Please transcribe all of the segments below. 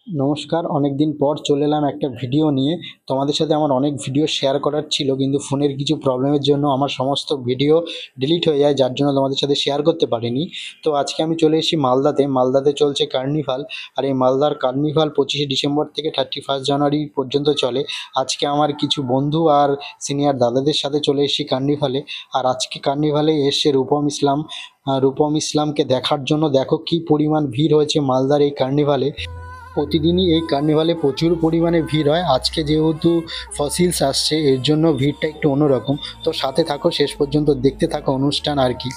নমস্কার, অনেক দিন পর চলে এলাম একটা ভিডিও নিয়ে। তোমাদের সাথে আমার অনেক ভিডিও শেয়ার করার ছিল, কিন্তু ফোনের কিছু প্রবলেমের জন্য আমার সমস্ত ভিডিও ডিলিট হয়ে যায়, যার জন্য তোমাদের সাথে শেয়ার করতে পারিনি। তো আজকে আমি চলে এসেছি মালদাতে চলছে কার্নিভাল। আর এই মালদার কার্নিভাল 25শে ডিসেম্বর থেকে 31 জানুয়ারি পর্যন্ত চলে। আজকে আমার কিছু বন্ধু আর সিনিয়র দাদাদের সাথে চলে এসেছি কার্নিভালে। আর আজকে কার্নিভালে এসে রূপম ইসলামকে দেখার জন্য দেখো কি পরিমাণ ভিড় হয়েছে মালদার এই কার্নিভালে। প্রতিদিনই এই কার্নিভালে প্রচুর পরিমাণে ভিড় হয়। আজকে যেহেতু ফসিলস আসছে, এর জন্য ভিড়টা একটু অন্যরকম। তো সাথে থাকো, শেষ পর্যন্ত দেখতে থাকো অনুষ্ঠান আর কি।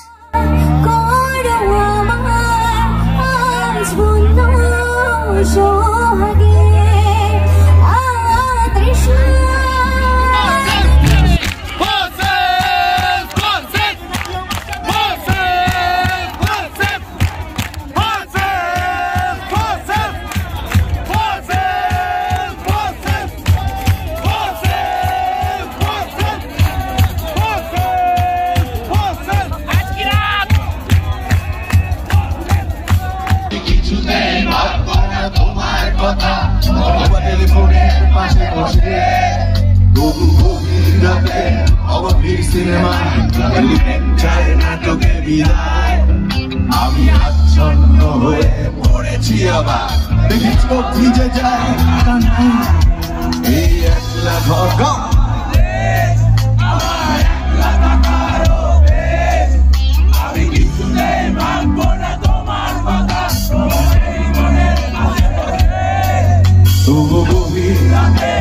আমি আচ্ছন্ন হয়ে পড়েছি, আবার দেখি চোখ ভিজে যায় এই একলা ঘর। আমি কিছু নেই, মানবো না তোমার কথা, তবু গভীর রাতে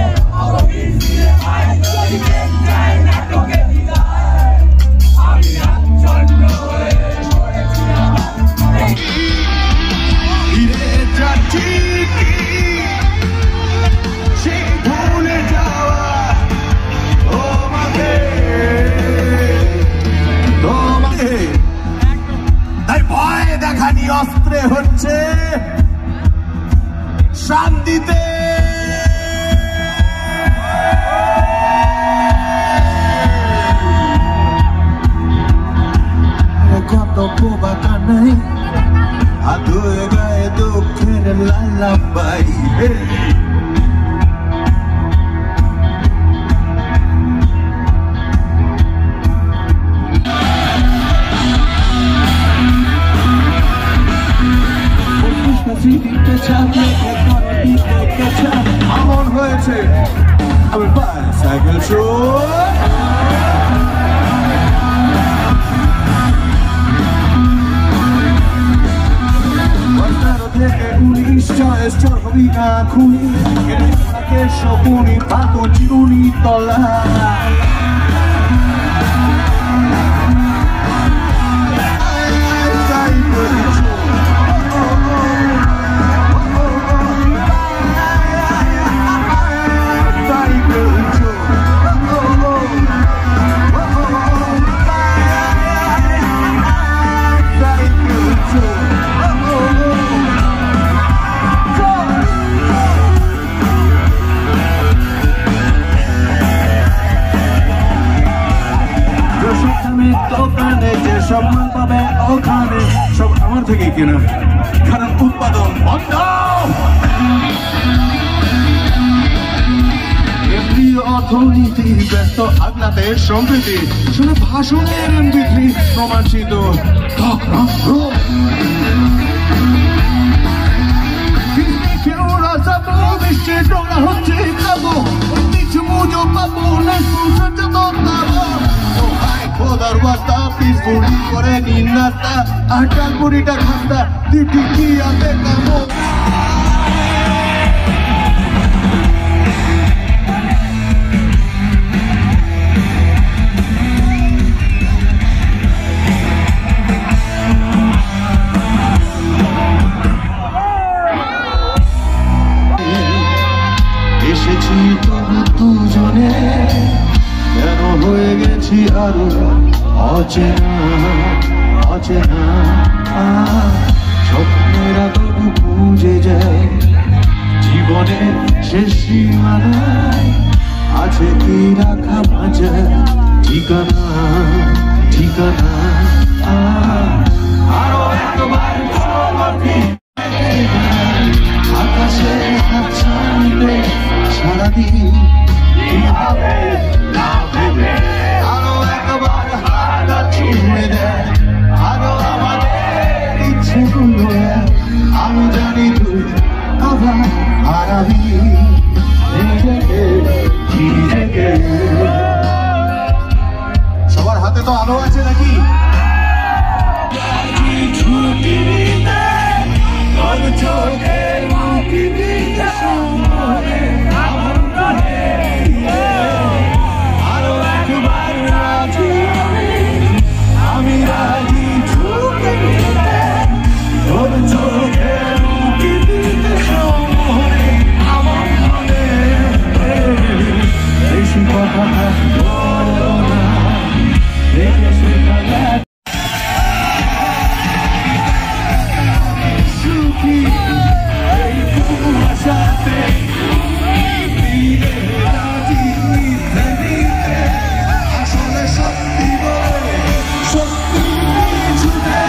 অস্ত্রে হচ্ছে শান্তিতে। কত পোবাকা নাই, হাত হয়ে গায়ে দুঃখের লাল্লাবাই। আমন হয়েছে আমি বাইসাইকেল শো। থেকে 19 চয়েস চরবি না খুনি শকুনি পাত চিরুনি তলা। দোকানে যে সব মাল পাবে ওখানে সব আমার থেকে কেনা, কারণ উৎপাদন বন্ধ। অর্থনীতি ব্যস্ত আগলাতে সম্প্রীতি শুনে ভাষণের বিক্রি প্রমাণিত। হচ্ছে খোদার বাস্তা পিস গুলি করে নিন নাস্তা, আটাল পুরিটা খাস্তা দিদি কি আতে কামো। এসেছি তবু দুজনে, কেন হয়ে গেছি আরো অচেনা অচেনা। স্বপ্নেরা তবু খুঁজে যায় জীবনে শেষ সীমানায়, আছে কি রাখা বাঁচা ঠিকানা ঠিকানা। আরো একবার আকাশে দিই কি হবে না ভেবে আরো একবার হাতটা ছুঁয়ে দেয় আরো আমাদের ইচ্ছেগুলো আমি জানি তুই আবার হারাবি নিজেকে নিজেকে সবার হাতে তো আলো আছে নাকি আমি রাজি ঝুঁকে দিতে তোর চোখে মুখি দিতে সময় আমার মনে বেশি কথা বলো না দেখে সেখানে সুখী এই কুয়াশাতে আসলে সত্যি বলে সত্যি ছুটে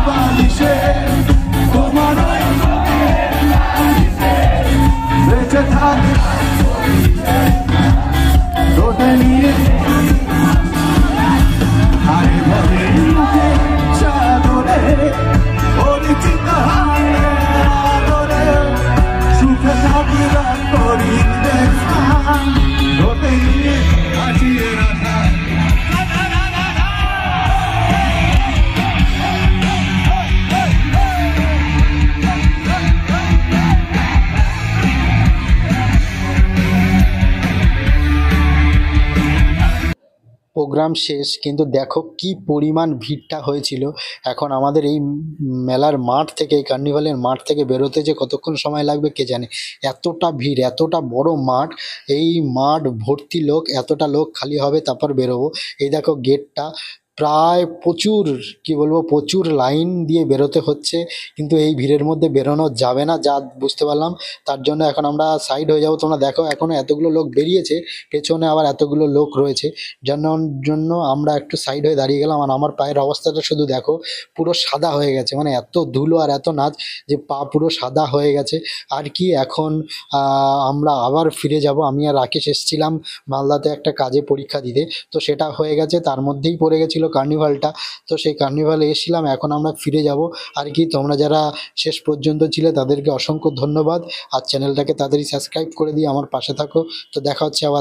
বালিশে তোমার বেঁচে থাক তোকে নিয়ে আরে ভরে চাদরে পরিচিত আদরে সুখে থাকি রাত করি দেখা তোকে নিয়ে আজিয়ে রাখা প্রোগ্রাম শেষ, কিন্তু দেখো কি পরিমাণ ভিড়টা হয়েছিল। এখন আমাদের এই মেলার মাঠ থেকে, এই কার্নিভালের মাঠ থেকে বেরোতে যে কতক্ষণ সময় লাগবে কে জানে। এতটা ভিড়, এতটা বড় মাঠ, এই মাঠ ভর্তি লোক, এতটা লোক খালি হবে তারপর বেরোবো। এই দেখো গেটটা প্রায় প্রচুর, কি বলবো, প্রচুর লাইন দিয়ে বেরোতে হচ্ছে, কিন্তু এই ভিড়ের মধ্যে বেরোনো যাবে না যা বুঝতে পারলাম। তার জন্য এখন আমরা সাইড হয়ে যাবো। তোমরা দেখো এখনও এতগুলো লোক বেরিয়েছে, পেছনে আবার এতগুলো লোক রয়েছে, যার জন্য আমরা একটু সাইড হয়ে দাঁড়িয়ে গেলাম। আর আমার পায়ের অবস্থাটা শুধু দেখো, পুরো সাদা হয়ে গেছে, মানে এত ধুলো আর এত নাচ যে পা পুরো সাদা হয়ে গেছে। আর কি এখন আমরা আবার ফিরে যাব। আমি আর রাকেশ এসেছিলাম মালদাতে একটা কাজে পরীক্ষা দিতে, তো সেটা হয়ে গেছে, তার মধ্যেই পড়ে গেছিলো কার্নিভালটা। তো সেই কার্নিভালে এসেছিলাম, এখন আমরা ফিরে যাব। আর কি তোমরা যারা শেষ পর্যন্ত ছিলে তাদেরকে অসংখ্য ধন্যবাদ। আর চ্যানেলটাকে তাড়াতাড়ি সাবস্ক্রাইব করে দিয়ে আমার পাশে থাকো। তো দেখা হচ্ছে আবার।